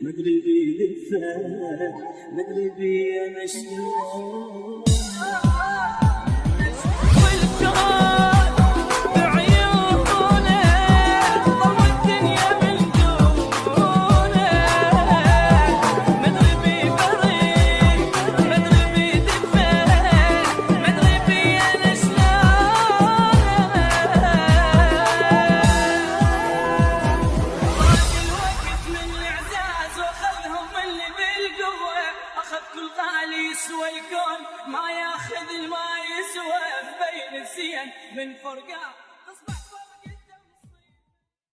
مدري بيدفع مدري بي انا شلون كل غالي يسوى الكون ما ياخذ الما يسوى بين الزين من فرقان.